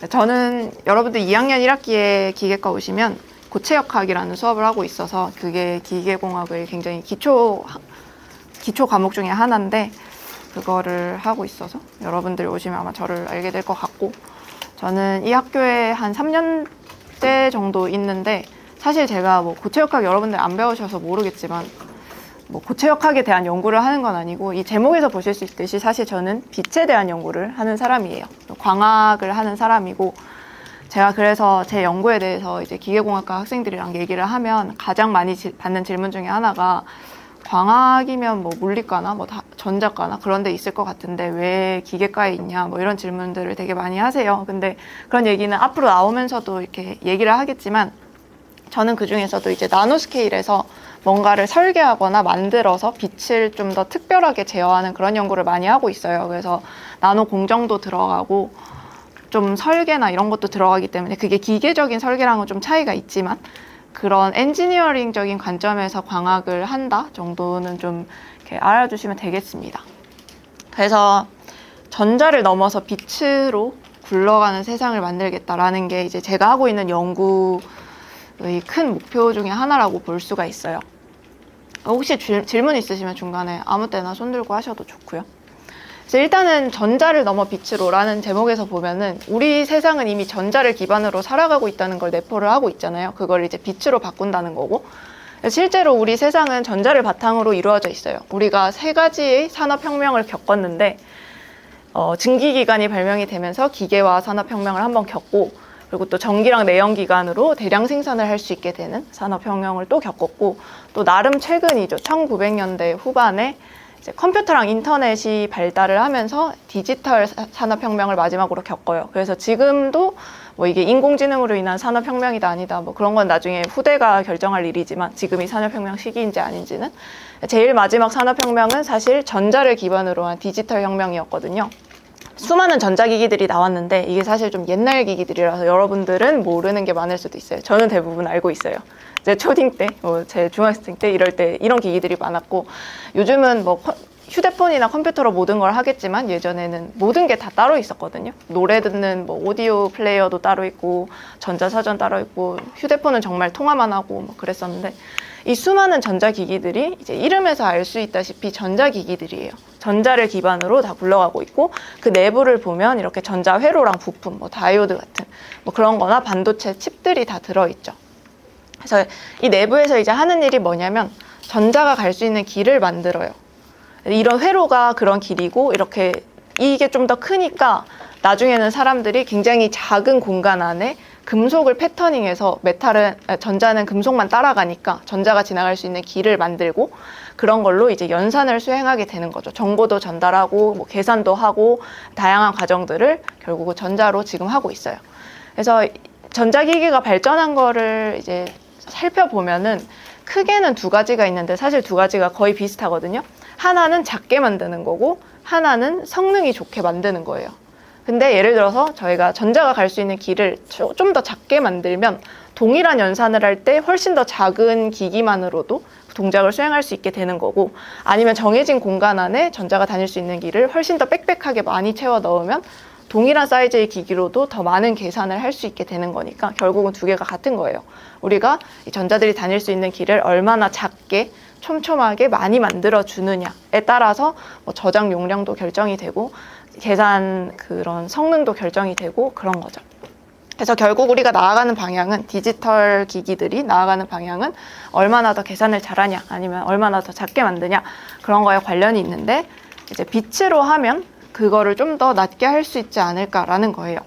저는 여러분들 2학년 1학기에 기계과 오시면 고체역학이라는 수업을 하고 있어서 그게 기계공학의 굉장히 기초 과목 중에 하나인데 그거를 하고 있어서 여러분들이 오시면 아마 저를 알게 될 것 같고, 저는 이 학교에 한 3년째 정도 있는데 사실 제가 뭐 고체역학 여러분들 안 배우셔서 모르겠지만 뭐 고체역학에 대한 연구를 하는 건 아니고, 이 제목에서 보실 수 있듯이 사실 저는 빛에 대한 연구를 하는 사람이에요. 광학을 하는 사람이고, 제가 그래서 제 연구에 대해서 이제 기계공학과 학생들이랑 얘기를 하면 가장 많이 받는 질문 중에 하나가 광학이면 뭐 물리과나 뭐 전자과나 그런 데 있을 것 같은데 왜 기계과에 있냐, 뭐 이런 질문들을 되게 많이 하세요. 근데 그런 얘기는 앞으로 나오면서도 이렇게 얘기를 하겠지만, 저는 그 중에서도 이제 나노 스케일에서 뭔가를 설계하거나 만들어서 빛을 좀 더 특별하게 제어하는 그런 연구를 많이 하고 있어요. 그래서 나노 공정도 들어가고 좀 설계나 이런 것도 들어가기 때문에 그게 기계적인 설계랑은 좀 차이가 있지만 그런 엔지니어링적인 관점에서 광학을 한다 정도는 좀 이렇게 알아주시면 되겠습니다. 그래서 전자를 넘어서 빛으로 굴러가는 세상을 만들겠다라는 게 이제 제가 하고 있는 연구의 큰 목표 중에 하나라고 볼 수가 있어요. 혹시 질문 있으시면 중간에 아무 때나 손 들고 하셔도 좋고요. 그래서 일단은 전자를 넘어 빛으로 라는 제목에서 보면은 우리 세상은 이미 전자를 기반으로 살아가고 있다는 걸 내포를 하고 있잖아요. 그걸 이제 빛으로 바꾼다는 거고, 실제로 우리 세상은 전자를 바탕으로 이루어져 있어요. 우리가 3가지의 산업혁명을 겪었는데 증기기관이 발명이 되면서 기계화 산업혁명을 한번 겪고, 그리고 또 전기랑 내연기관으로 대량 생산을 할 수 있게 되는 산업혁명을 또 겪었고, 또 나름 최근이죠. 1900년대 후반에 이제 컴퓨터랑 인터넷이 발달을 하면서 디지털 산업혁명을 마지막으로 겪어요. 그래서 지금도 뭐 이게 인공지능으로 인한 산업혁명이다 아니다 뭐 그런 건 나중에 후대가 결정할 일이지만, 지금이 산업혁명 시기인지 아닌지는, 제일 마지막 산업혁명은 사실 전자를 기반으로 한 디지털 혁명이었거든요. 수많은 전자기기들이 나왔는데 이게 사실 좀 옛날 기기들이라서 여러분들은 모르는 게 많을 수도 있어요. 저는 대부분 알고 있어요. 제 초딩 때, 제 중학생 때 이럴 때 이런 기기들이 많았고, 요즘은 뭐 휴대폰이나 컴퓨터로 모든 걸 하겠지만 예전에는 모든 게 다 따로 있었거든요. 노래 듣는 뭐 오디오 플레이어도 따로 있고 전자사전 따로 있고, 휴대폰은 정말 통화만 하고 뭐 그랬었는데, 이 수많은 전자기기들이 이제 이름에서 알 수 있다시피 전자기기들이에요. 전자를 기반으로 다 굴러가고 있고, 그 내부를 보면 이렇게 전자회로랑 부품, 뭐 다이오드 같은 뭐 그런 거나 반도체 칩들이 다 들어있죠. 그래서 이 내부에서 이제 하는 일이 뭐냐면 전자가 갈 수 있는 길을 만들어요. 이런 회로가 그런 길이고, 이렇게 이게 좀 더 크니까 나중에는 사람들이 굉장히 작은 공간 안에 금속을 패터닝해서 전자는 금속만 따라가니까 전자가 지나갈 수 있는 길을 만들고, 그런 걸로 이제 연산을 수행하게 되는 거죠. 정보도 전달하고 뭐 계산도 하고 다양한 과정들을 결국은 전자로 지금 하고 있어요. 그래서 전자기기가 발전한 거를 이제 살펴보면은 크게는 2가지가 있는데, 사실 2가지가 거의 비슷하거든요. 하나는 작게 만드는 거고 하나는 성능이 좋게 만드는 거예요. 근데 예를 들어서 저희가 전자가 갈 수 있는 길을 좀 더 작게 만들면 동일한 연산을 할 때 훨씬 더 작은 기기만으로도 동작을 수행할 수 있게 되는 거고, 아니면 정해진 공간 안에 전자가 다닐 수 있는 길을 훨씬 더 빽빽하게 많이 채워 넣으면 동일한 사이즈의 기기로도 더 많은 계산을 할 수 있게 되는 거니까 결국은 2개가 같은 거예요. 우리가 이 전자들이 다닐 수 있는 길을 얼마나 작게 촘촘하게 많이 만들어 주느냐에 따라서 뭐 저장 용량도 결정이 되고 계산 그런 성능도 결정이 되고 그런 거죠. 그래서 결국 우리가 나아가는 방향은, 디지털 기기들이 나아가는 방향은 얼마나 더 계산을 잘하냐 아니면 얼마나 더 작게 만드냐, 그런 거에 관련이 있는데, 이제 빛으로 하면 그거를 좀 더 낮게 할 수 있지 않을까라는 거예요.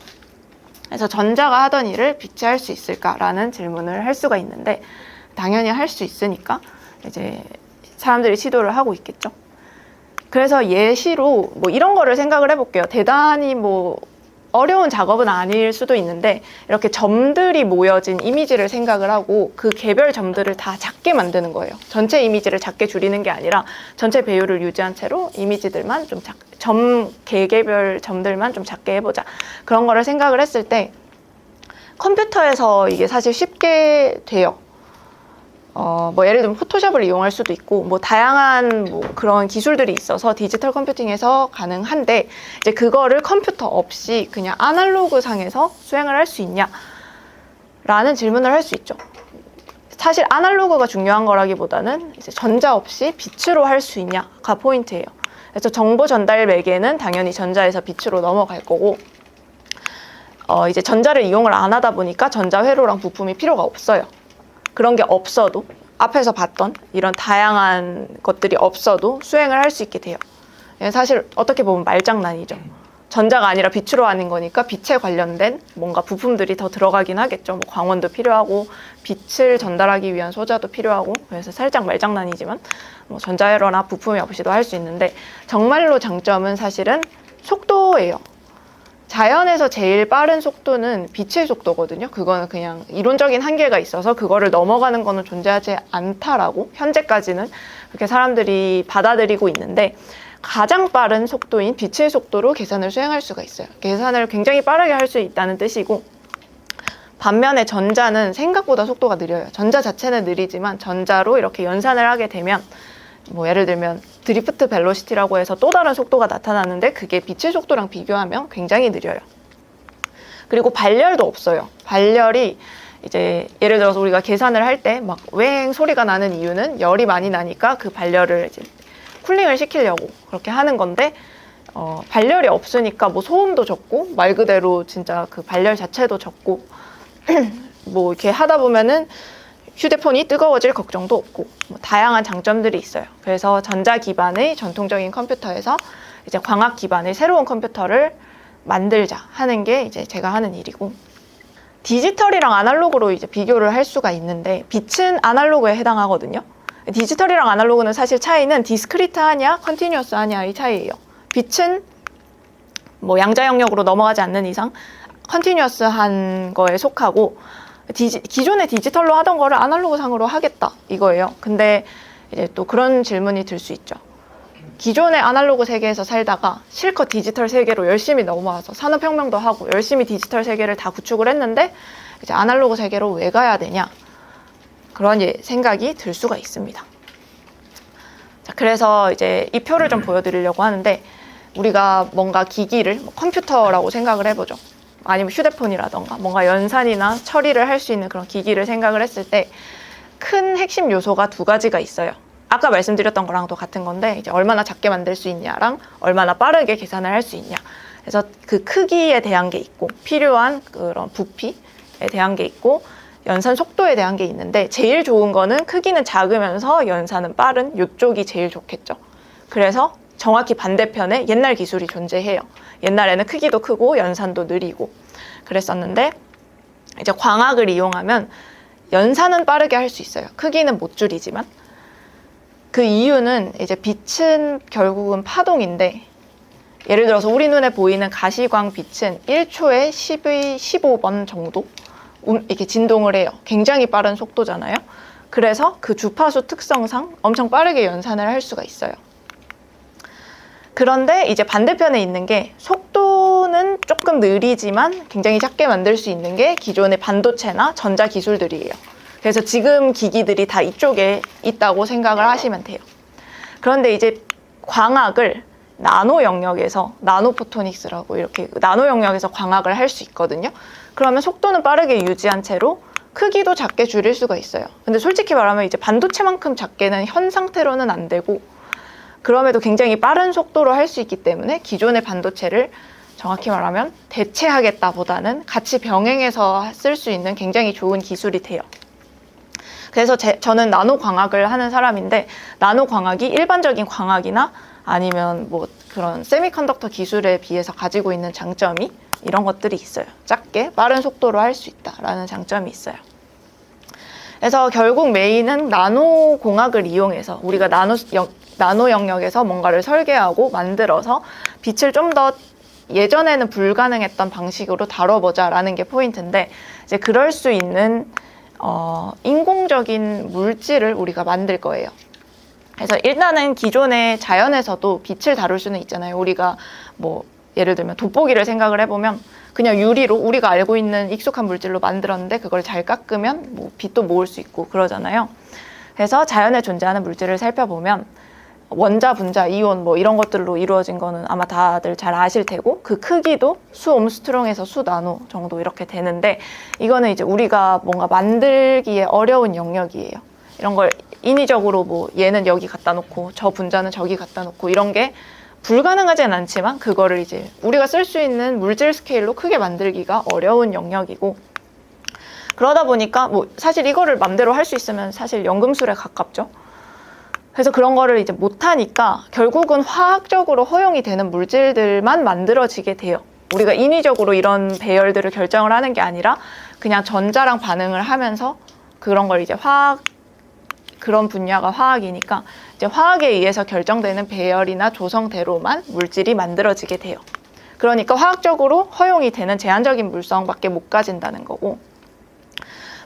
그래서 전자가 하던 일을 빛이 할 수 있을까라는 질문을 할 수가 있는데, 당연히 할 수 있으니까 이제 사람들이 시도를 하고 있겠죠. 그래서 예시로 뭐 이런 거를 생각을 해볼게요. 대단히 뭐 어려운 작업은 아닐 수도 있는데, 이렇게 점들이 모여진 이미지를 생각을 하고 그 개별 점들을 다 작게 만드는 거예요. 전체 이미지를 작게 줄이는 게 아니라 전체 배율을 유지한 채로 이미지들만 좀 개개별 점들만 좀 작게 해보자, 그런 거를 생각을 했을 때 컴퓨터에서 이게 사실 쉽게 돼요. 뭐 예를 들면 포토샵을 이용할 수도 있고 뭐 다양한 뭐 그런 기술들이 있어서 디지털 컴퓨팅에서 가능한데 이제 그거를 컴퓨터 없이 그냥 아날로그 상에서 수행을 할 수 있냐 라는 질문을 할 수 있죠. 사실 아날로그가 중요한 거라기보다는 이제 전자 없이 빛으로 할 수 있냐가 포인트예요. 그래서 정보 전달 매개는 당연히 전자에서 빛으로 넘어갈 거고 이제 전자를 이용을 안 하다 보니까 전자회로랑 부품이 필요가 없어요. 그런 게 없어도 앞에서 봤던 이런 다양한 것들이 없어도 수행을 할 수 있게 돼요. 사실 어떻게 보면 말장난이죠. 전자가 아니라 빛으로 하는 거니까 빛에 관련된 뭔가 부품들이 더 들어가긴 하겠죠. 뭐 광원도 필요하고 빛을 전달하기 위한 소자도 필요하고 그래서 살짝 말장난이지만 뭐 전자회로나 부품이 없이도 할 수 있는데 정말로 장점은 사실은 속도예요. 자연에서 제일 빠른 속도는 빛의 속도거든요. 그거는 그냥 이론적인 한계가 있어서 그거를 넘어가는 거는 존재하지 않다라고 현재까지는 그렇게 사람들이 받아들이고 있는데 가장 빠른 속도인 빛의 속도로 계산을 수행할 수가 있어요. 계산을 굉장히 빠르게 할 수 있다는 뜻이고 반면에 전자는 생각보다 속도가 느려요. 전자 자체는 느리지만 전자로 이렇게 연산을 하게 되면 뭐 예를 들면 드리프트 벨로시티라고 해서 또 다른 속도가 나타나는데 그게 빛의 속도랑 비교하면 굉장히 느려요. 그리고 발열도 없어요. 발열이 이제 예를 들어서 우리가 계산을 할 때 막 웽 소리가 나는 이유는 열이 많이 나니까 그 발열을 이제 쿨링을 시키려고 그렇게 하는 건데 발열이 없으니까 뭐 소음도 적고 말 그대로 진짜 그 발열 자체도 적고 뭐 이렇게 하다 보면은 휴대폰이 뜨거워질 걱정도 없고 뭐 다양한 장점들이 있어요. 그래서 전자 기반의 전통적인 컴퓨터에서 이제 광학 기반의 새로운 컴퓨터를 만들자 하는 게 이제 제가 하는 일이고 디지털이랑 아날로그로 이제 비교를 할 수가 있는데 빛은 아날로그에 해당하거든요. 디지털이랑 아날로그는 사실 차이는 디스크리트하냐 컨티뉴어스하냐의 차이예요. 빛은 뭐 양자 영역으로 넘어가지 않는 이상 컨티뉴어스한 거에 속하고 기존의 디지털로 하던 거를 아날로그 상으로 하겠다 이거예요. 근데 이제 또 그런 질문이 들 수 있죠. 기존의 아날로그 세계에서 살다가 실컷 디지털 세계로 열심히 넘어와서 산업혁명도 하고 열심히 디지털 세계를 다 구축을 했는데 이제 아날로그 세계로 왜 가야 되냐 그런 생각이 들 수가 있습니다. 자, 그래서 이제 이 표를 좀 보여드리려고 하는데 우리가 뭔가 기기를 컴퓨터라고 생각을 해보죠. 아니면 휴대폰이라던가 뭔가 연산이나 처리를 할 수 있는 그런 기기를 생각을 했을 때 큰 핵심 요소가 두 가지가 있어요. 아까 말씀드렸던 거랑도 같은 건데 이제 얼마나 작게 만들 수 있냐랑 얼마나 빠르게 계산을 할 수 있냐. 그래서 그 크기에 대한 게 있고 필요한 그런 부피에 대한 게 있고 연산 속도에 대한 게 있는데 제일 좋은 거는 크기는 작으면서 연산은 빠른 이쪽이 제일 좋겠죠. 그래서 정확히 반대편에 옛날 기술이 존재해요. 옛날에는 크기도 크고 연산도 느리고 그랬었는데 이제 광학을 이용하면 연산은 빠르게 할 수 있어요. 크기는 못 줄이지만 그 이유는 이제 빛은 결국은 파동인데 예를 들어서 우리 눈에 보이는 가시광 빛은 1초에 15번 정도 이렇게 진동을 해요. 굉장히 빠른 속도잖아요. 그래서 그 주파수 특성상 엄청 빠르게 연산을 할 수가 있어요. 그런데 이제 반대편에 있는 게 속도는 조금 느리지만 굉장히 작게 만들 수 있는 게 기존의 반도체나 전자 기술들이에요. 그래서 지금 기기들이 다 이쪽에 있다고 생각을 하시면 돼요. 그런데 이제 광학을 나노 영역에서 나노포토닉스라고 이렇게 나노 영역에서 광학을 할 수 있거든요. 그러면 속도는 빠르게 유지한 채로 크기도 작게 줄일 수가 있어요. 근데 솔직히 말하면 이제 반도체만큼 작게는 현 상태로는 안 되고 그럼에도 굉장히 빠른 속도로 할 수 있기 때문에 기존의 반도체를 정확히 말하면 대체하겠다 보다는 같이 병행해서 쓸 수 있는 굉장히 좋은 기술이 돼요. 그래서 저는 나노 광학을 하는 사람인데 나노 광학이 일반적인 광학이나 아니면 뭐 그런 세미컨덕터 기술에 비해서 가지고 있는 장점이 이런 것들이 있어요. 작게 빠른 속도로 할 수 있다라는 장점이 있어요. 그래서 결국 메인은 나노 공학을 이용해서 우리가 나노 영역에서 뭔가를 설계하고 만들어서 빛을 좀 더 예전에는 불가능했던 방식으로 다뤄보자라는 게 포인트인데 이제 그럴 수 있는 인공적인 물질을 우리가 만들 거예요. 그래서 일단은 기존의 자연에서도 빛을 다룰 수는 있잖아요. 우리가 뭐 예를 들면 돋보기를 생각을 해보면 그냥 유리로 우리가 알고 있는 익숙한 물질로 만들었는데 그걸 잘 깎으면 뭐 빛도 모을 수 있고 그러잖아요. 그래서 자연에 존재하는 물질을 살펴보면 원자, 분자, 이온 뭐 이런 것들로 이루어진 거는 아마 다들 잘 아실 테고, 그 크기도 수 옴스트롱에서 수 나노 정도 이렇게 되는데, 이거는 이제 우리가 뭔가 만들기에 어려운 영역이에요. 이런 걸 인위적으로 뭐 얘는 여기 갖다 놓고 저 분자는 저기 갖다 놓고 이런 게 불가능하진 않지만, 그거를 이제 우리가 쓸 수 있는 물질 스케일로 크게 만들기가 어려운 영역이고, 그러다 보니까 뭐 사실 이거를 맘대로 할 수 있으면 사실 연금술에 가깝죠. 그래서 그런 거를 이제 못하니까 결국은 화학적으로 허용이 되는 물질들만 만들어지게 돼요. 우리가 인위적으로 이런 배열들을 결정을 하는 게 아니라 그냥 전자랑 반응을 하면서 그런 걸 이제 그런 분야가 화학이니까 이제 화학에 의해서 결정되는 배열이나 조성대로만 물질이 만들어지게 돼요. 그러니까 화학적으로 허용이 되는 제한적인 물성밖에 못 가진다는 거고,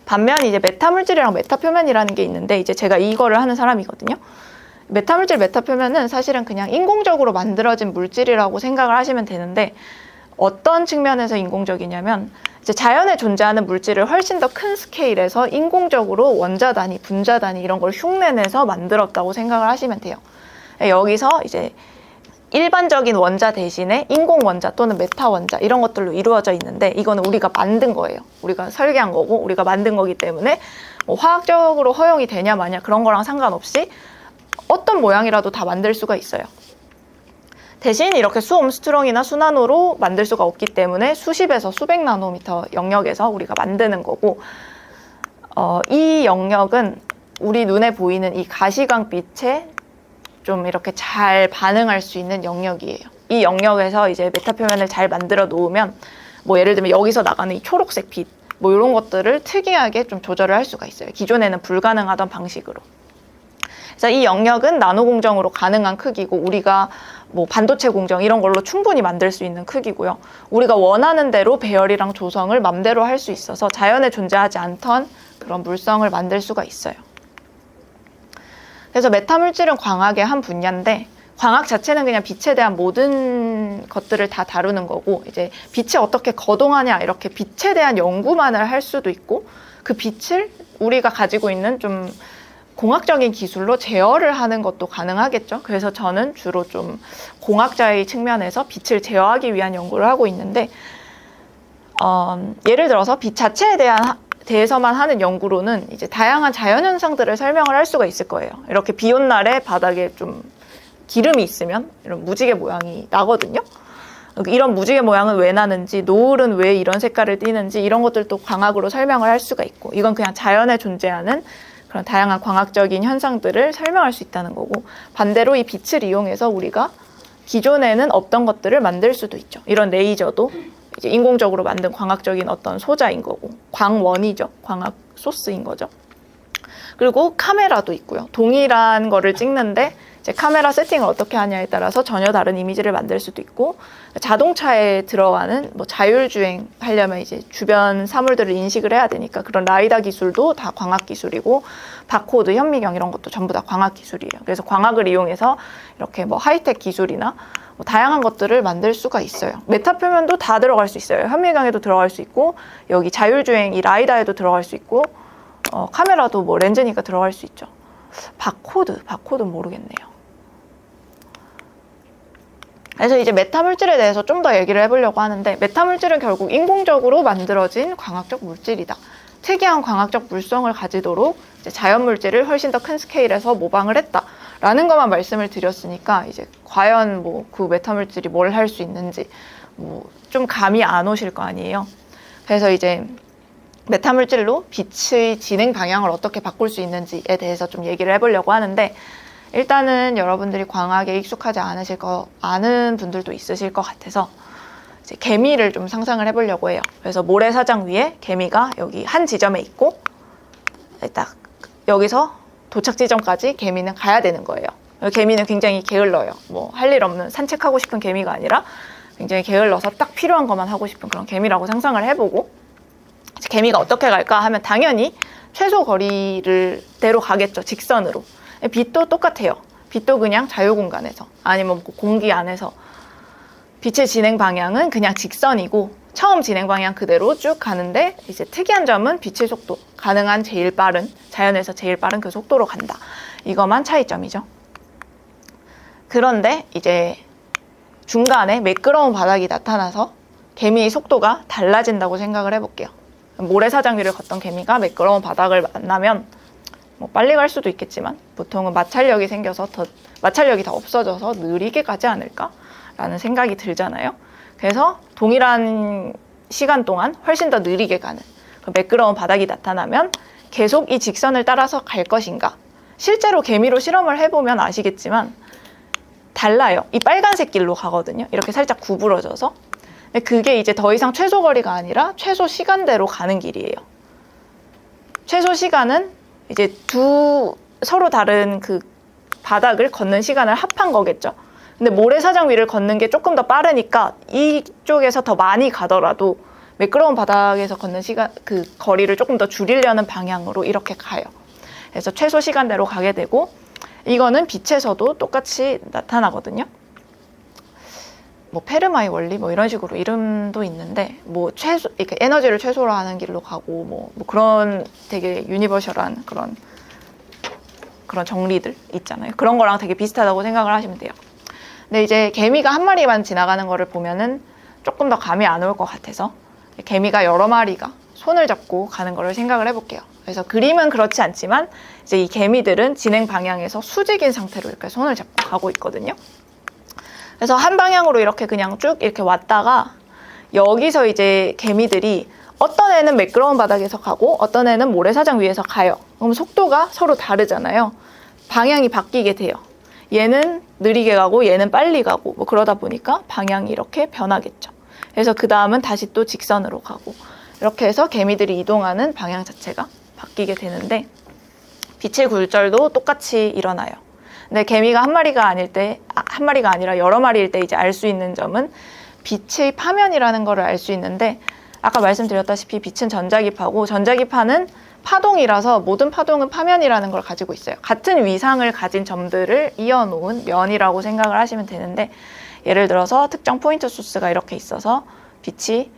반면 이제 메타물질이랑 메타표면이라는 게 있는데, 이제 제가 이거를 하는 사람이거든요. 메타물질, 메타표면은 사실은 그냥 인공적으로 만들어진 물질이라고 생각을 하시면 되는데, 어떤 측면에서 인공적이냐면 이제 자연에 존재하는 물질을 훨씬 더 큰 스케일에서 인공적으로 원자 단위, 분자 단위 이런 걸 흉내내서 만들었다고 생각을 하시면 돼요. 여기서 이제 일반적인 원자 대신에 인공 원자 또는 메타 원자 이런 것들로 이루어져 있는데, 이거는 우리가 만든 거예요. 우리가 설계한 거고 우리가 만든 거기 때문에 뭐 화학적으로 허용이 되냐 마냐 그런 거랑 상관없이 어떤 모양이라도 다 만들 수가 있어요. 대신 이렇게 수 옴스트롱이나 수 나노로 만들 수가 없기 때문에 수십에서 수백 나노미터 영역에서 우리가 만드는 거고, 이 영역은 우리 눈에 보이는 이 가시광빛에 좀 이렇게 잘 반응할 수 있는 영역이에요. 이 영역에서 이제 메타표면을 잘 만들어 놓으면 뭐 예를 들면 여기서 나가는 이 초록색 빛 뭐 이런 것들을 특이하게 좀 조절을 할 수가 있어요. 기존에는 불가능하던 방식으로. 그래서 이 영역은 나노 공정으로 가능한 크기고, 우리가 뭐 반도체 공정 이런 걸로 충분히 만들 수 있는 크기고요. 우리가 원하는 대로 배열이랑 조성을 맘대로 할 수 있어서 자연에 존재하지 않던 그런 물성을 만들 수가 있어요. 그래서 메타물질은 광학의 한 분야인데, 광학 자체는 그냥 빛에 대한 모든 것들을 다 다루는 거고, 이제 빛이 어떻게 거동하냐 이렇게 빛에 대한 연구만을 할 수도 있고, 그 빛을 우리가 가지고 있는 좀 공학적인 기술로 제어를 하는 것도 가능하겠죠. 그래서 저는 주로 좀 공학자의 측면에서 빛을 제어하기 위한 연구를 하고 있는데, 예를 들어서 빛 자체에 대해서만 하는 연구로는 이제 다양한 자연현상들을 설명을 할 수가 있을 거예요. 이렇게 비 온 날에 바닥에 좀 기름이 있으면 이런 무지개 모양이 나거든요. 이런 무지개 모양은 왜 나는지, 노을은 왜 이런 색깔을 띠는지 이런 것들도 광학으로 설명을 할 수가 있고, 이건 그냥 자연에 존재하는 그런 다양한 광학적인 현상들을 설명할 수 있다는 거고, 반대로 이 빛을 이용해서 우리가 기존에는 없던 것들을 만들 수도 있죠. 이런 레이저도 이제 인공적으로 만든 광학적인 어떤 소자인 거고, 광원이죠. 광학 소스인 거죠. 그리고 카메라도 있고요. 동일한 거를 찍는데 이제 카메라 세팅을 어떻게 하냐에 따라서 전혀 다른 이미지를 만들 수도 있고, 자동차에 들어가는 뭐 자율주행 하려면 이제 주변 사물들을 인식을 해야 되니까 그런 라이다 기술도 다 광학 기술이고, 바코드, 현미경 이런 것도 전부 다 광학 기술이에요. 그래서 광학을 이용해서 이렇게 뭐 하이텍 기술이나 뭐 다양한 것들을 만들 수가 있어요. 메타표면도 다 들어갈 수 있어요. 현미경에도 들어갈 수 있고, 여기 자율주행 이 라이다에도 들어갈 수 있고, 카메라도 뭐 렌즈니까 들어갈 수 있죠. 바코드는 모르겠네요. 그래서 이제 메타물질에 대해서 좀 더 얘기를 해보려고 하는데, 메타물질은 결국 인공적으로 만들어진 광학적 물질이다. 특이한 광학적 물성을 가지도록 이제 자연물질을 훨씬 더 큰 스케일에서 모방을 했다라는 것만 말씀을 드렸으니까, 이제 과연 뭐 그 메타물질이 뭘 할 수 있는지 뭐 좀 감이 안 오실 거 아니에요. 그래서 이제 메타물질로 빛의 진행 방향을 어떻게 바꿀 수 있는지에 대해서 좀 얘기를 해보려고 하는데, 일단은 여러분들이 광학에 익숙하지 않은 분들도 있으실 것 같아서 이제 개미를 좀 상상을 해보려고 해요. 그래서 모래사장 위에 개미가 여기 한 지점에 있고, 딱 여기서 도착 지점까지 개미는 가야 되는 거예요. 개미는 굉장히 게을러요. 뭐 할 일 없는 산책하고 싶은 개미가 아니라 굉장히 게을러서 딱 필요한 것만 하고 싶은 그런 개미라고 상상을 해보고, 개미가 어떻게 갈까 하면 당연히 최소 거리대로 가겠죠. 직선으로. 빛도 똑같아요. 빛도 그냥 자유공간에서, 아니면 공기 안에서 빛의 진행 방향은 그냥 직선이고, 처음 진행 방향 그대로 쭉 가는데 이제 특이한 점은 빛의 속도, 가능한 제일 빠른, 자연에서 제일 빠른 그 속도로 간다. 이것만 차이점이죠. 그런데 이제 중간에 매끄러운 바닥이 나타나서 개미의 속도가 달라진다고 생각을 해볼게요. 모래사장 위를 걷던 개미가 매끄러운 바닥을 만나면 뭐 빨리 갈 수도 있겠지만 보통은 마찰력이 생겨서 마찰력이 더 없어져서 느리게 가지 않을까라는 생각이 들잖아요. 그래서 동일한 시간 동안 훨씬 더 느리게 가는 그 매끄러운 바닥이 나타나면 계속 이 직선을 따라서 갈 것인가. 실제로 개미로 실험을 해보면 아시겠지만 달라요. 이 빨간색 길로 가거든요. 이렇게 살짝 구부러져서. 근데 그게 이제 더 이상 최소 거리가 아니라 최소 시간대로 가는 길이에요. 최소 시간은 이제 서로 다른 그 바닥을 걷는 시간을 합한 거겠죠. 근데 모래사장 위를 걷는 게 조금 더 빠르니까 이쪽에서 더 많이 가더라도 매끄러운 바닥에서 걷는 시간, 그 거리를 조금 더 줄이려는 방향으로 이렇게 가요. 그래서 최소 시간대로 가게 되고, 이거는 빛에서도 똑같이 나타나거든요. 뭐 페르마의 원리 뭐 이런 식으로 이름도 있는데, 뭐 최소 이렇게 에너지를 최소로 하는 길로 가고 뭐 그런 되게 유니버셜한 그런 정리들 있잖아요. 그런 거랑 되게 비슷하다고 생각을 하시면 돼요. 근데 이제 개미가 한 마리만 지나가는 거를 보면은 조금 더 감이 안 올 것 같아서 개미가 여러 마리가 손을 잡고 가는 거를 생각을 해볼게요. 그래서 그림은 그렇지 않지만 이제 이 개미들은 진행 방향에서 수직인 상태로 이렇게 손을 잡고 가고 있거든요. 그래서 한 방향으로 이렇게 그냥 쭉 이렇게 왔다가 여기서 이제 개미들이 어떤 애는 매끄러운 바닥에서 가고 어떤 애는 모래사장 위에서 가요. 그럼 속도가 서로 다르잖아요. 방향이 바뀌게 돼요. 얘는 느리게 가고 얘는 빨리 가고 뭐 그러다 보니까 방향이 이렇게 변하겠죠. 그래서 그 다음은 다시 또 직선으로 가고 이렇게 해서 개미들이 이동하는 방향 자체가 바뀌게 되는데 빛의 굴절도 똑같이 일어나요. 근데 개미가 한 마리가 아니라 여러 마리일 때 이제 알 수 있는 점은 빛의 파면이라는 거를 알 수 있는데, 아까 말씀드렸다시피 빛은 전자기파고 전자기파는 파동이라서 모든 파동은 파면이라는 걸 가지고 있어요. 같은 위상을 가진 점들을 이어놓은 면이라고 생각을 하시면 되는데, 예를 들어서 특정 포인트 소스가 이렇게 있어서 빛이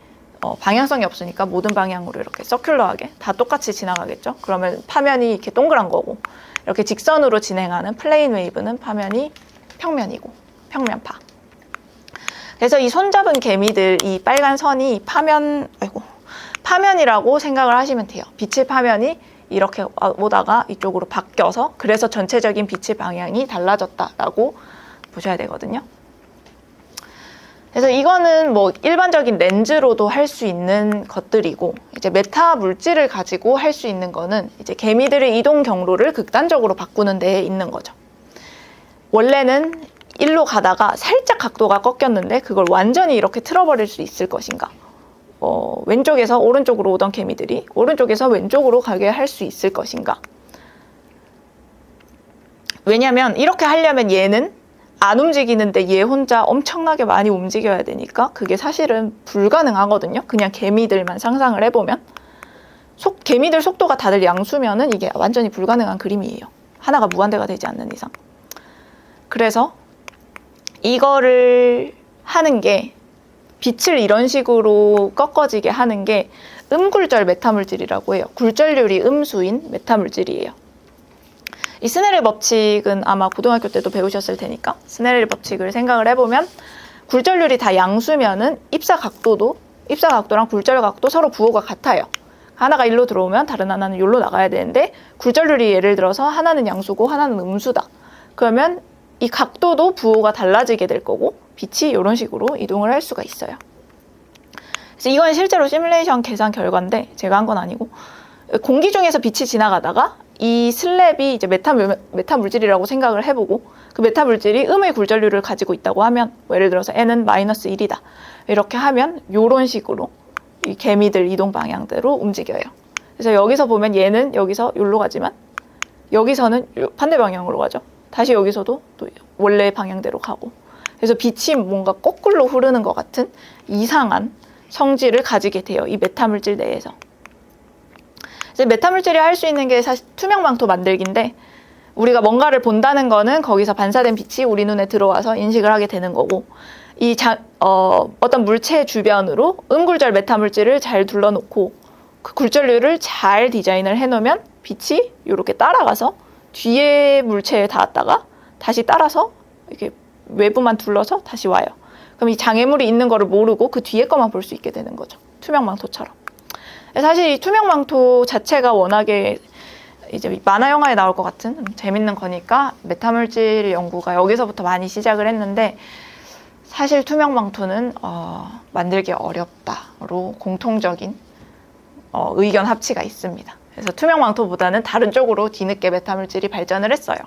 방향성이 없으니까 모든 방향으로 이렇게 서큘러하게 다 똑같이 지나가겠죠. 그러면 파면이 이렇게 동그란 거고, 이렇게 직선으로 진행하는 플레인 웨이브는 파면이 평면이고 평면파. 그래서 이 손잡은 개미들, 이 빨간 선이 파면이라고 생각을 하시면 돼요. 빛의 파면이 이렇게 오다가 이쪽으로 바뀌어서 그래서 전체적인 빛의 방향이 달라졌다라고 보셔야 되거든요. 그래서 이거는 뭐 일반적인 렌즈로도 할 수 있는 것들이고, 이제 메타 물질을 가지고 할 수 있는 거는 이제 개미들의 이동 경로를 극단적으로 바꾸는 데에 있는 거죠. 원래는 일로 가다가 살짝 각도가 꺾였는데 그걸 완전히 이렇게 틀어버릴 수 있을 것인가? 왼쪽에서 오른쪽으로 오던 개미들이 오른쪽에서 왼쪽으로 가게 할 수 있을 것인가? 왜냐면 이렇게 하려면 얘는 안 움직이는데 얘 혼자 엄청나게 많이 움직여야 되니까 그게 사실은 불가능하거든요. 그냥 개미들만 상상을 해보면. 개미들 속도가 다들 양수면은 이게 완전히 불가능한 그림이에요. 하나가 무한대가 되지 않는 이상. 그래서 이거를 하는 게, 빛을 이런 식으로 꺾어지게 하는 게 음굴절 메타물질이라고 해요. 굴절률이 음수인 메타물질이에요. 이 스네릴 법칙은 아마 고등학교 때도 배우셨을 테니까 스네릴 법칙을 생각을 해보면 굴절률이 다 양수면은 입사 각도랑 굴절 각도 서로 부호가 같아요. 하나가 일로 들어오면 다른 하나는 여기로 나가야 되는데, 굴절률이 예를 들어서 하나는 양수고 하나는 음수다. 그러면 이 각도도 부호가 달라지게 될 거고 빛이 이런 식으로 이동을 할 수가 있어요. 그래서 이건 실제로 시뮬레이션 계산 결과인데 제가 한 건 아니고, 공기 중에서 빛이 지나가다가 이 슬랩이 이제 메타 물질이라고 생각을 해보고, 그 메타 물질이 음의 굴절률을 가지고 있다고 하면 예를 들어서 n은 마이너스 1이다 이렇게 하면 이런 식으로 이 개미들 이동 방향대로 움직여요. 그래서 여기서 보면 얘는 여기서 여기로 가지만 여기서는 반대 방향으로 가죠. 다시 여기서도 또 원래 방향대로 가고, 그래서 빛이 뭔가 거꾸로 흐르는 것 같은 이상한 성질을 가지게 돼요. 이 메타물질 내에서. 이제 메타물질이 할 수 있는 게 사실 투명망토 만들기인데, 우리가 뭔가를 본다는 거는 거기서 반사된 빛이 우리 눈에 들어와서 인식을 하게 되는 거고, 어떤 물체 주변으로 음굴절 메타물질을 잘 둘러놓고 그 굴절류를 잘 디자인을 해놓으면 빛이 이렇게 따라가서 뒤에 물체에 닿았다가 다시 따라서 이렇게 외부만 둘러서 다시 와요. 그럼 이 장애물이 있는 거를 모르고 그 뒤에 거만 볼 수 있게 되는 거죠. 투명망토처럼. 사실 이 투명망토 자체가 워낙에 이제 만화 영화에 나올 것 같은 재밌는 거니까 메타물질 연구가 여기서부터 많이 시작을 했는데, 사실 투명망토는 만들기 어렵다로 공통적인 의견 합치가 있습니다. 그래서 투명망토보다는 다른 쪽으로 뒤늦게 메타물질이 발전을 했어요.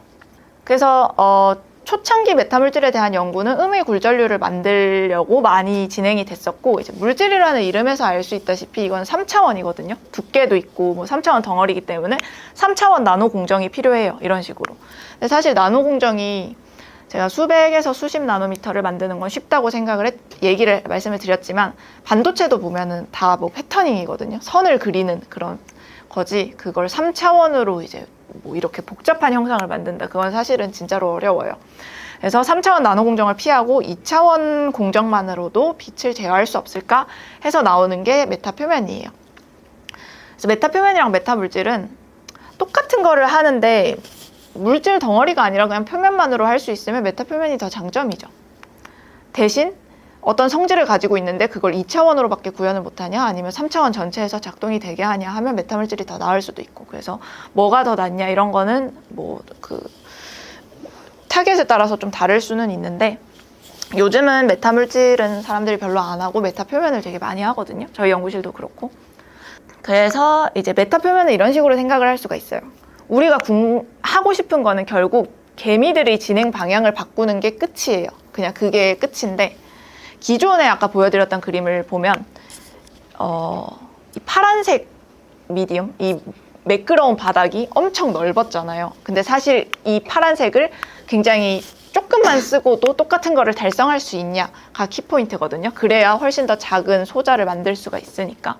그래서 초창기 메타물질에 대한 연구는 음의 굴절류를 만들려고 많이 진행이 됐었고, 이제 물질이라는 이름에서 알 수 있다시피 이건 3차원이거든요. 두께도 있고 뭐 3차원 덩어리이기 때문에 3차원 나노 공정이 필요해요. 이런 식으로. 근데 사실 나노 공정이 제가 수백에서 수십 나노미터를 만드는 건 쉽다고 말씀을 드렸지만, 반도체도 보면은 다 뭐 패터닝이거든요. 선을 그리는 그런 거지, 그걸 3차원으로 이제 뭐 이렇게 복잡한 형상을 만든다, 그건 사실은 진짜로 어려워요. 그래서 3차원 나노 공정을 피하고 2차원 공정만으로도 빛을 제어할 수 없을까 해서 나오는 게 메타 표면이에요. 그래서 메타 표면이랑 메타 물질은 똑같은 거를 하는데 물질 덩어리가 아니라 그냥 표면만으로 할 수 있으면 메타 표면이 더 장점이죠. 대신 어떤 성질을 가지고 있는데 그걸 2차원으로밖에 구현을 못하냐, 아니면 3차원 전체에서 작동이 되게 하냐 하면 메타물질이 더 나을 수도 있고, 그래서 뭐가 더 낫냐 이런 거는 뭐 그 타겟에 따라서 좀 다를 수는 있는데, 요즘은 메타물질은 사람들이 별로 안 하고 메타 표면을 되게 많이 하거든요. 저희 연구실도 그렇고. 그래서 이제 메타 표면은 이런 식으로 생각을 할 수가 있어요. 우리가 하고 싶은 거는 결국 개미들이 진행 방향을 바꾸는 게 끝이에요. 그냥 그게 끝인데, 기존에 아까 보여드렸던 그림을 보면 이 파란색 미디움, 이 매끄러운 바닥이 엄청 넓었잖아요. 근데 사실 이 파란색을 굉장히 조금만 쓰고도 똑같은 거를 달성할 수 있냐가 키포인트거든요. 그래야 훨씬 더 작은 소자를 만들 수가 있으니까.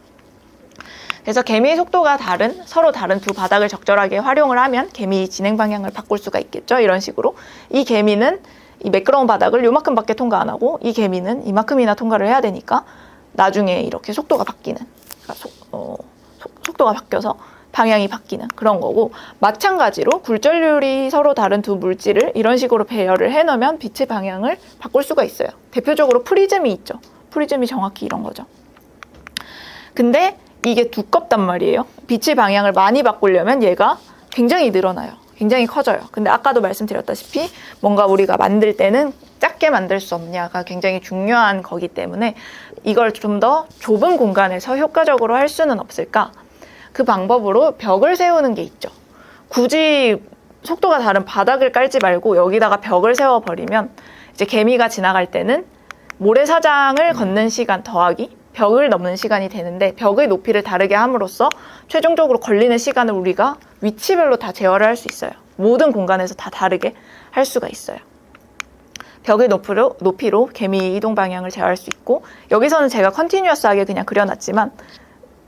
그래서 개미의 속도가 서로 다른 두 바닥을 적절하게 활용을 하면 개미 진행 방향을 바꿀 수가 있겠죠. 이런 식으로. 이 개미는 이 매끄러운 바닥을 요만큼밖에 통과 안 하고, 이 개미는 이만큼이나 통과를 해야 되니까 나중에 이렇게 속도가 바뀌는, 그러니까 속도가 바뀌어서 방향이 바뀌는 그런 거고, 마찬가지로 굴절률이 서로 다른 두 물질을 이런 식으로 배열을 해놓으면 빛의 방향을 바꿀 수가 있어요. 대표적으로 프리즘이 있죠. 프리즘이 정확히 이런 거죠. 근데 이게 두껍단 말이에요. 빛의 방향을 많이 바꾸려면 얘가 굉장히 늘어나요. 굉장히 커져요. 근데 아까도 말씀드렸다시피 뭔가 우리가 만들 때는 작게 만들 수 없냐가 굉장히 중요한 거기 때문에 이걸 좀 더 좁은 공간에서 효과적으로 할 수는 없을까? 그 방법으로 벽을 세우는 게 있죠. 굳이 속도가 다른 바닥을 깔지 말고 여기다가 벽을 세워버리면 이제 개미가 지나갈 때는 모래사장을 걷는 시간 더하기 벽을 넘는 시간이 되는데, 벽의 높이를 다르게 함으로써 최종적으로 걸리는 시간을 우리가 위치별로 다 제어를 할 수 있어요. 모든 공간에서 다 다르게 할 수가 있어요. 벽의 높이로 개미 이동 방향을 제어할 수 있고, 여기서는 제가 컨티뉴어스하게 그냥 그려놨지만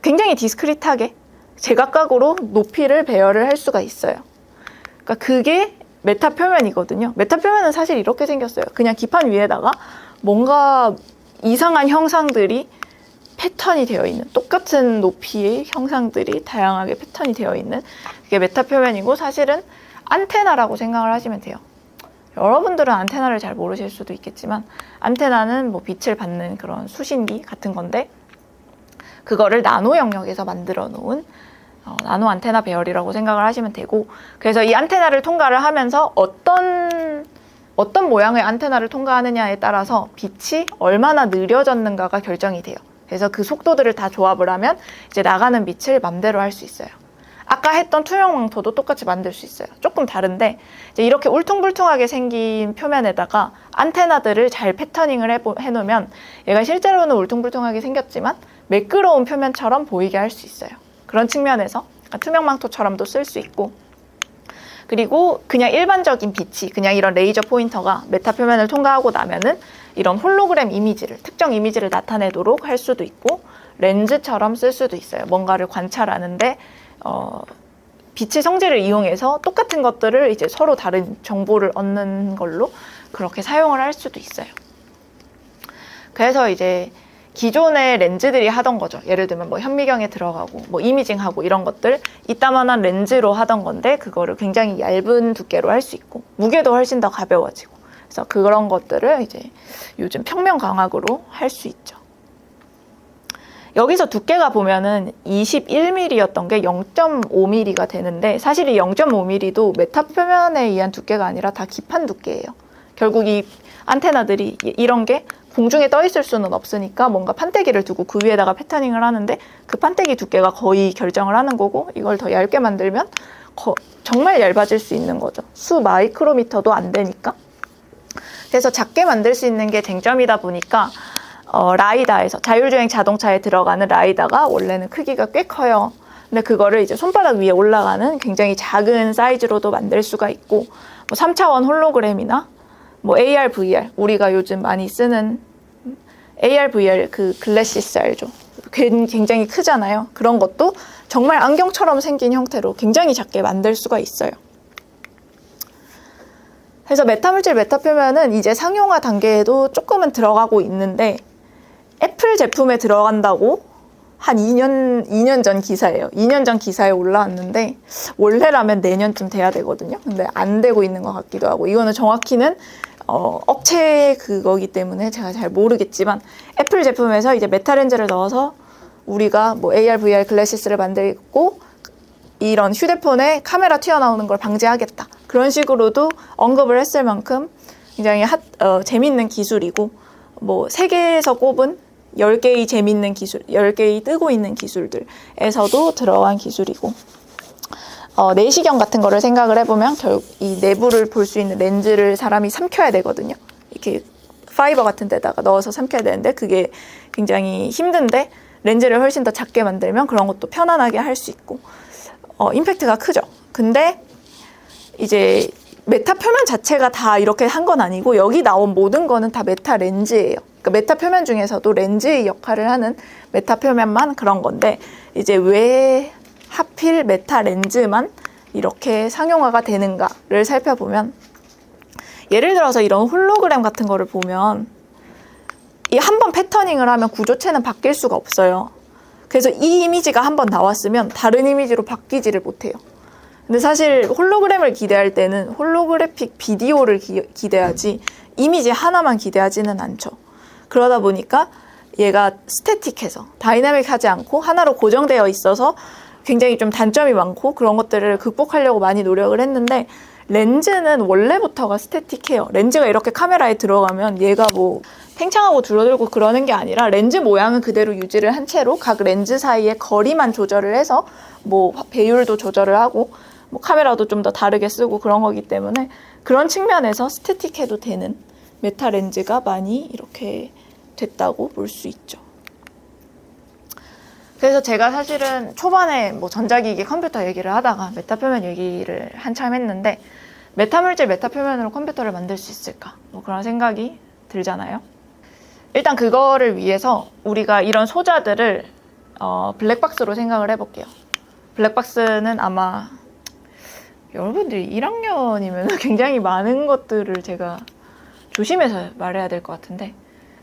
굉장히 디스크리트하게 제각각으로 높이를 배열을 할 수가 있어요. 그러니까 그게 메타 표면이거든요. 메타 표면은 사실 이렇게 생겼어요. 그냥 기판 위에다가 뭔가 이상한 형상들이 패턴이 되어 있는, 똑같은 높이의 형상들이 다양하게 패턴이 되어 있는 그게 메타 표면이고, 사실은 안테나라고 생각을 하시면 돼요. 여러분들은 안테나를 잘 모르실 수도 있겠지만, 안테나는 뭐 빛을 받는 그런 수신기 같은 건데, 그거를 나노 영역에서 만들어 놓은 나노 안테나 배열이라고 생각을 하시면 되고, 그래서 이 안테나를 통과를 하면서 어떤 모양의 안테나를 통과하느냐에 따라서 빛이 얼마나 느려졌는가가 결정이 돼요. 그래서 그 속도들을 다 조합을 하면 이제 나가는 빛을 맘대로 할 수 있어요. 아까 했던 투명망토도 똑같이 만들 수 있어요. 조금 다른데, 이제 이렇게 울퉁불퉁하게 생긴 표면에다가 안테나들을 잘 패터닝을 해놓으면 얘가 실제로는 울퉁불퉁하게 생겼지만 매끄러운 표면처럼 보이게 할 수 있어요. 그런 측면에서 투명망토처럼도 쓸 수 있고, 그리고 그냥 일반적인 빛이, 그냥 이런 레이저 포인터가 메타 표면을 통과하고 나면은 이런 홀로그램 이미지를, 특정 이미지를 나타내도록 할 수도 있고, 렌즈처럼 쓸 수도 있어요. 뭔가를 관찰하는데 빛의 성질을 이용해서 똑같은 것들을 이제 서로 다른 정보를 얻는 걸로 그렇게 사용을 할 수도 있어요. 그래서 이제 기존의 렌즈들이 하던 거죠. 예를 들면 뭐 현미경에 들어가고 뭐 이미징하고 이런 것들 이따만한 렌즈로 하던 건데 그거를 굉장히 얇은 두께로 할 수 있고 무게도 훨씬 더 가벼워지고 그래서 그런 것들을 이제 요즘 평면 광학으로 할 수 있죠. 여기서 두께가 보면은 21mm였던 게 0.5mm가 되는데 사실 이 0.5mm도 메타 표면에 의한 두께가 아니라 다 기판 두께예요. 결국 이 안테나들이 이런 게 공중에 떠 있을 수는 없으니까 뭔가 판때기를 두고 그 위에다가 패터닝을 하는데 그 판때기 두께가 거의 결정을 하는 거고 이걸 더 얇게 만들면 정말 얇아질 수 있는 거죠. 수 마이크로미터도 안 되니까. 그래서 작게 만들 수 있는 게 쟁점이다 보니까 라이다에서 자율주행 자동차에 들어가는 라이다가 원래는 크기가 꽤 커요. 근데 그거를 이제 손바닥 위에 올라가는 굉장히 작은 사이즈로도 만들 수가 있고 뭐 3차원 홀로그램이나 뭐 AR, VR 우리가 요즘 많이 쓰는 AR, VR 그 글래시스 알죠? 굉장히 크잖아요. 그런 것도 정말 안경처럼 생긴 형태로 굉장히 작게 만들 수가 있어요. 그래서 메타물질, 메타표면은 이제 상용화 단계에도 조금은 들어가고 있는데 애플 제품에 들어간다고 한 2년 전 기사예요. 2년 전 기사에 올라왔는데 원래라면 내년쯤 돼야 되거든요. 근데 안 되고 있는 것 같기도 하고 이거는 정확히는 업체 그거기 때문에 제가 잘 모르겠지만 애플 제품에서 이제 메타 렌즈를 넣어서 우리가 뭐 AR, VR 글래시스를 만들고 이런 휴대폰에 카메라 튀어나오는 걸 방지하겠다. 그런 식으로도 언급을 했을 만큼 굉장히 재밌는 기술이고 뭐 세계에서 꼽은 10개의 재밌는 기술, 10개의 뜨고 있는 기술들에서도 들어간 기술이고 내시경 같은 거를 생각을 해보면 결국 이 내부를 볼 수 있는 렌즈를 사람이 삼켜야 되거든요. 이렇게 파이버 같은 데다가 넣어서 삼켜야 되는데 그게 굉장히 힘든데 렌즈를 훨씬 더 작게 만들면 그런 것도 편안하게 할 수 있고 임팩트가 크죠. 근데 이제 메타 표면 자체가 다 이렇게 한 건 아니고 여기 나온 모든 거는 다 메타 렌즈예요. 그러니까 메타 표면 중에서도 렌즈의 역할을 하는 메타 표면만 그런 건데 이제 왜 하필 메타 렌즈만 이렇게 상용화가 되는가를 살펴보면 예를 들어서 이런 홀로그램 같은 거를 보면 이 한 번 패터닝을 하면 구조체는 바뀔 수가 없어요. 그래서 이 이미지가 한 번 나왔으면 다른 이미지로 바뀌지를 못해요. 근데 사실 홀로그램을 기대할 때는 홀로그래픽 비디오를 기대하지 이미지 하나만 기대하지는 않죠. 그러다 보니까 얘가 스태틱해서 다이나믹하지 않고 하나로 고정되어 있어서 굉장히 좀 단점이 많고 그런 것들을 극복하려고 많이 노력을 했는데 렌즈는 원래부터가 스태틱해요. 렌즈가 이렇게 카메라에 들어가면 얘가 뭐 팽창하고 줄어들고 그러는 게 아니라 렌즈 모양은 그대로 유지를 한 채로 각 렌즈 사이의 거리만 조절을 해서 뭐 배율도 조절을 하고 뭐 카메라도 좀 더 다르게 쓰고 그런 거기 때문에 그런 측면에서 스태틱해도 되는 메타 렌즈가 많이 이렇게 됐다고 볼 수 있죠. 그래서 제가 사실은 초반에 뭐 전자기기 컴퓨터 얘기를 하다가 메타표면 얘기를 한참 했는데 메타물질, 메타표면으로 컴퓨터를 만들 수 있을까? 뭐 그런 생각이 들잖아요. 일단 그거를 위해서 우리가 이런 소자들을 블랙박스로 생각을 해볼게요. 블랙박스는 아마 여러분들이 1학년이면 굉장히 많은 것들을 제가 조심해서 말해야 될 것 같은데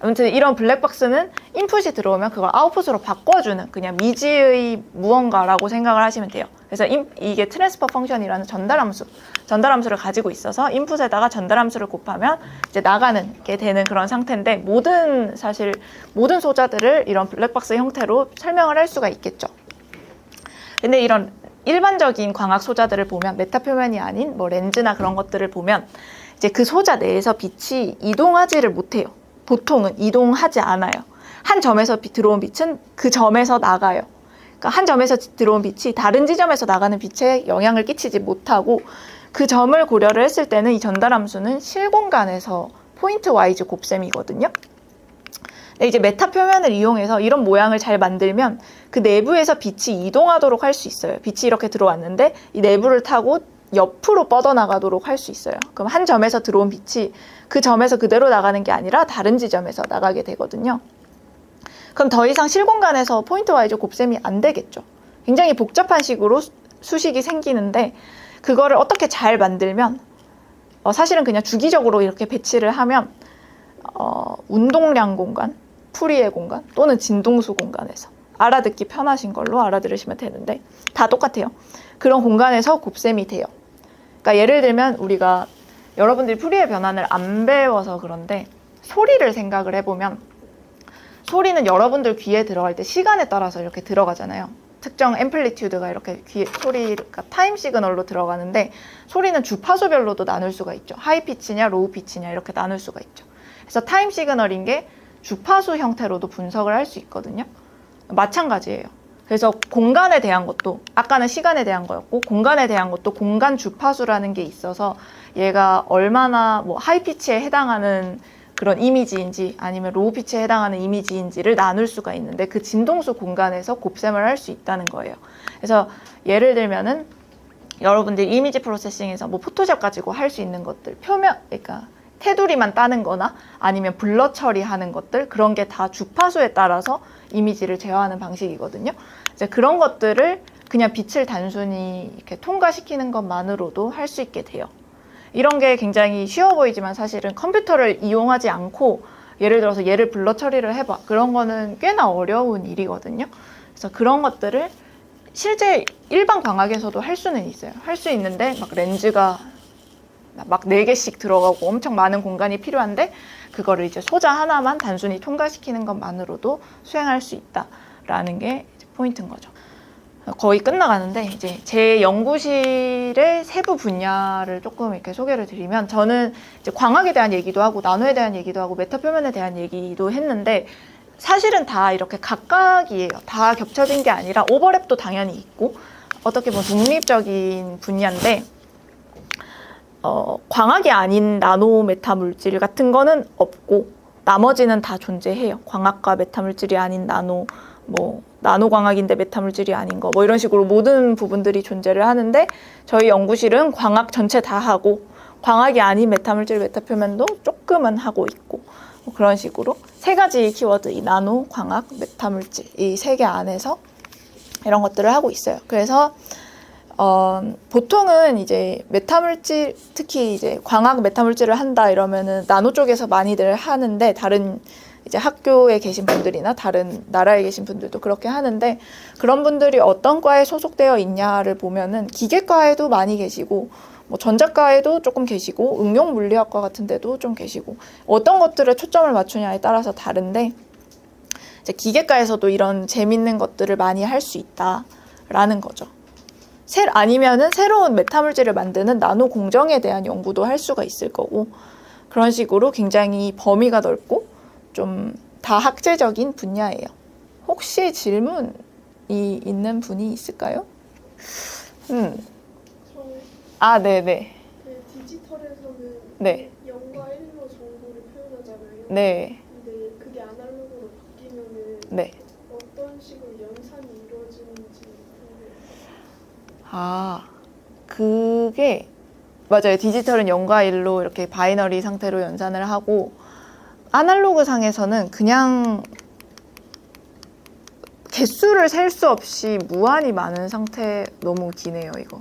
아무튼 이런 블랙박스는 인풋이 들어오면 그걸 아웃풋으로 바꿔주는 그냥 미지의 무언가라고 생각을 하시면 돼요. 그래서 이게 트랜스퍼 펑션이라는 전달함수를 가지고 있어서 인풋에다가 전달함수를 곱하면 이제 나가는 게 되는 그런 상태인데 사실 모든 소자들을 이런 블랙박스 형태로 설명을 할 수가 있겠죠. 근데 이런 일반적인 광학 소자들을 보면 메타 표면이 아닌 뭐 렌즈나 그런 것들을 보면 이제 그 소자 내에서 빛이 이동하지를 못해요. 보통은 이동하지 않아요. 한 점에서 들어온 빛은 그 점에서 나가요. 그러니까 한 점에서 들어온 빛이 다른 지점에서 나가는 빛에 영향을 끼치지 못하고 그 점을 고려를 했을 때는 이 전달함수는 실공간에서 포인트 와이즈 곱셈이거든요. 근데 이제 메타 표면을 이용해서 이런 모양을 잘 만들면 그 내부에서 빛이 이동하도록 할 수 있어요. 빛이 이렇게 들어왔는데 이 내부를 타고 옆으로 뻗어나가도록 할 수 있어요. 그럼 한 점에서 들어온 빛이 그 점에서 그대로 나가는 게 아니라 다른 지점에서 나가게 되거든요. 그럼 더 이상 실공간에서 포인트 와이즈 곱셈이 안 되겠죠. 굉장히 복잡한 식으로 수식이 생기는데 그거를 어떻게 잘 만들면 사실은 그냥 주기적으로 이렇게 배치를 하면 운동량 공간, 풀이의 공간 또는 진동수 공간에서 알아듣기 편하신 걸로 알아들으시면 되는데 다 똑같아요. 그런 공간에서 곱셈이 돼요. 그러니까 예를 들면 우리가 여러분들이 풀이의 변환을 안 배워서 그런데 소리를 생각을 해보면 소리는 여러분들 귀에 들어갈 때 시간에 따라서 이렇게 들어가잖아요. 특정 앰플리튜드가 이렇게 귀에 소리가 타임 시그널로 들어가는데 소리는 주파수별로도 나눌 수가 있죠. 하이 피치냐 로우 피치냐 이렇게 나눌 수가 있죠. 그래서 타임 시그널인 게 주파수 형태로도 분석을 할 수 있거든요. 마찬가지예요. 그래서 공간에 대한 것도 아까는 시간에 대한 거였고 공간에 대한 것도 공간 주파수라는 게 있어서 얘가 얼마나 뭐 하이 피치에 해당하는 그런 이미지인지 아니면 로우 피치에 해당하는 이미지인지를 나눌 수가 있는데 그 진동수 공간에서 곱셈을 할 수 있다는 거예요. 그래서 예를 들면은 여러분들 이미지 프로세싱에서 뭐 포토샵 가지고 할 수 있는 것들 표면 그러니까 테두리만 따는 거나 아니면 블러 처리하는 것들 그런 게 다 주파수에 따라서 이미지를 제어하는 방식이거든요. 이제 그런 것들을 그냥 빛을 단순히 이렇게 통과시키는 것만으로도 할 수 있게 돼요. 이런 게 굉장히 쉬워 보이지만 사실은 컴퓨터를 이용하지 않고 예를 들어서 얘를 블러 처리를 해봐. 그런 거는 꽤나 어려운 일이거든요. 그래서 그런 것들을 실제 일반 광학에서도 할 수는 있어요. 할 수 있는데 막 렌즈가 막 4개씩 들어가고 엄청 많은 공간이 필요한데 그거를 이제 소자 하나만 단순히 통과시키는 것만으로도 수행할 수 있다라는 게 이제 포인트인 거죠. 거의 끝나가는데 이제 제 연구실의 세부 분야를 조금 이렇게 소개를 드리면 저는 이제 광학에 대한 얘기도 하고 나노에 대한 얘기도 하고 메타 표면에 대한 얘기도 했는데 사실은 다 이렇게 각각이에요. 다 겹쳐진 게 아니라 오버랩도 당연히 있고 어떻게 보면 독립적인 분야인데 광학이 아닌 나노 메타 물질 같은 거는 없고 나머지는 다 존재해요. 광학과 메타 물질이 아닌 나노 뭐 나노 광학인데 메타 물질이 아닌 거 뭐 이런 식으로 모든 부분들이 존재를 하는데 저희 연구실은 광학 전체 다 하고 광학이 아닌 메타 물질 메타 표면도 조금은 하고 있고 뭐 그런 식으로 3가지 키워드 이 나노 광학 메타 물질 이 3개 안에서 이런 것들을 하고 있어요. 그래서 보통은 이제 메타물질, 특히 이제 광학 메타물질을 한다 이러면은 나노 쪽에서 많이들 하는데 다른 이제 학교에 계신 분들이나 다른 나라에 계신 분들도 그렇게 하는데 그런 분들이 어떤 과에 소속되어 있냐를 보면은 기계과에도 많이 계시고 뭐 전자과에도 조금 계시고 응용 물리학과 같은 데도 좀 계시고 어떤 것들에 초점을 맞추냐에 따라서 다른데 이제 기계과에서도 이런 재밌는 것들을 많이 할 수 있다라는 거죠. 아니면은 새로운 메타물질을 만드는 나노 공정에 대한 연구도 할 수가 있을 거고 그런 식으로 굉장히 범위가 넓고 좀 다학제적인 분야예요. 혹시 질문이 있는 분이 있을까요? 네네. 그 디지털에서는 네. 0과 1로 정보를 표현하잖아요. 네. 근데 그게 아날로그로 바뀌면은 네. 어떤 식으로 연산이 이루어지는지 궁금해요. 그게 맞아요. 디지털은 0과 1로 이렇게 바이너리 상태로 연산을 하고 아날로그 상에서는 그냥 개수를 셀 수 없이 무한히 많은 상태 너무 기네요. 이거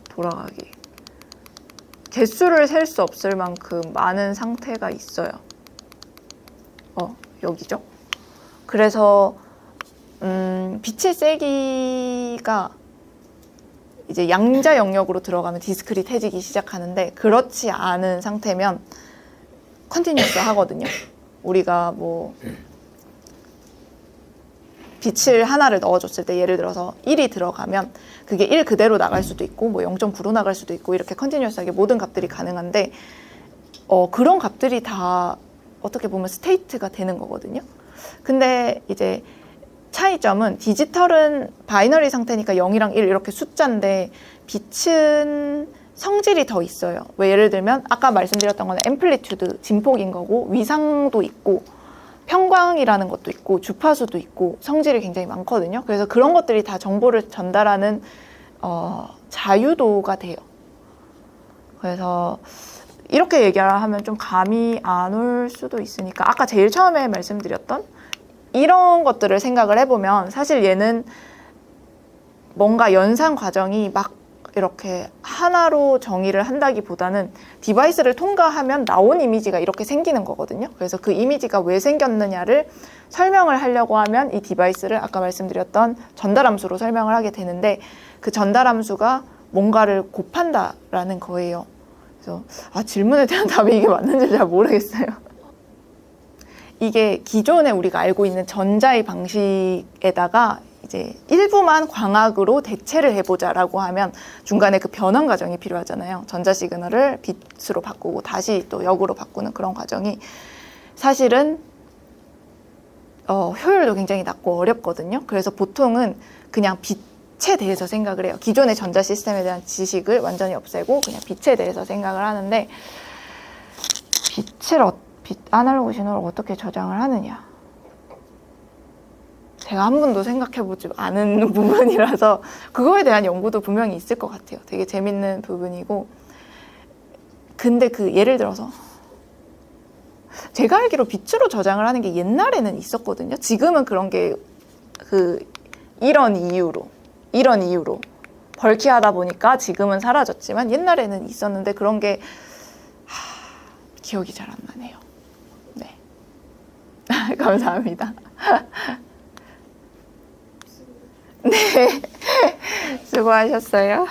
돌아가기 개수를 셀 수 없을 만큼 많은 상태가 있어요. 여기죠. 그래서 빛의 세기가 이제 양자 영역으로 들어가면 디스크릿해지기 시작하는데 그렇지 않은 상태면 컨티뉴어스 하거든요. 우리가 뭐 빛을 하나를 넣어줬을 때 예를 들어서 1이 들어가면 그게 1 그대로 나갈 수도 있고 뭐 0.9로 나갈 수도 있고 이렇게 컨티뉴어스하게 모든 값들이 가능한데 그런 값들이 다 어떻게 보면 스테이트가 되는 거거든요. 근데 이제 차이점은 디지털은 바이너리 상태니까 0이랑 1 이렇게 숫자인데 빛은 성질이 더 있어요. 왜 예를 들면 아까 말씀드렸던 거는 앰플리튜드, 진폭인 거고 위상도 있고 평광이라는 것도 있고 주파수도 있고 성질이 굉장히 많거든요. 그래서 그런 것들이 다 정보를 전달하는 자유도가 돼요. 그래서 이렇게 얘기를 하면 좀 감이 안 올 수도 있으니까 아까 제일 처음에 말씀드렸던 이런 것들을 생각을 해보면 사실 얘는 뭔가 연산 과정이 막 이렇게 하나로 정의를 한다기보다는 디바이스를 통과하면 나온 이미지가 이렇게 생기는 거거든요. 그래서 그 이미지가 왜 생겼느냐를 설명을 하려고 하면 이 디바이스를 아까 말씀드렸던 전달함수로 설명을 하게 되는데 그 전달함수가 뭔가를 곱한다라는 거예요. 그래서 질문에 대한 답이 이게 맞는지 잘 모르겠어요. 이게 기존에 우리가 알고 있는 전자의 방식에다가 이제 일부만 광학으로 대체를 해보자라고 하면 중간에 그 변환 과정이 필요하잖아요. 전자 시그널을 빛으로 바꾸고 다시 또 역으로 바꾸는 그런 과정이 사실은 효율도 굉장히 낮고 어렵거든요. 그래서 보통은 그냥 빛에 대해서 생각을 해요. 기존의 전자 시스템에 대한 지식을 완전히 없애고 그냥 빛에 대해서 생각을 하는데 아날로그 신호를 어떻게 저장을 하느냐. 제가 한 번도 생각해보지 않은 부분이라서 그거에 대한 연구도 분명히 있을 것 같아요. 되게 재밌는 부분이고. 근데 예를 들어서 제가 알기로 빛으로 저장을 하는 게 옛날에는 있었거든요. 지금은 그런 게 이런 이유로 벌키하다 보니까 지금은 사라졌지만 옛날에는 있었는데 그런 게 기억이 잘 안 나네요. 네. 감사합니다. 네. 수고하셨어요.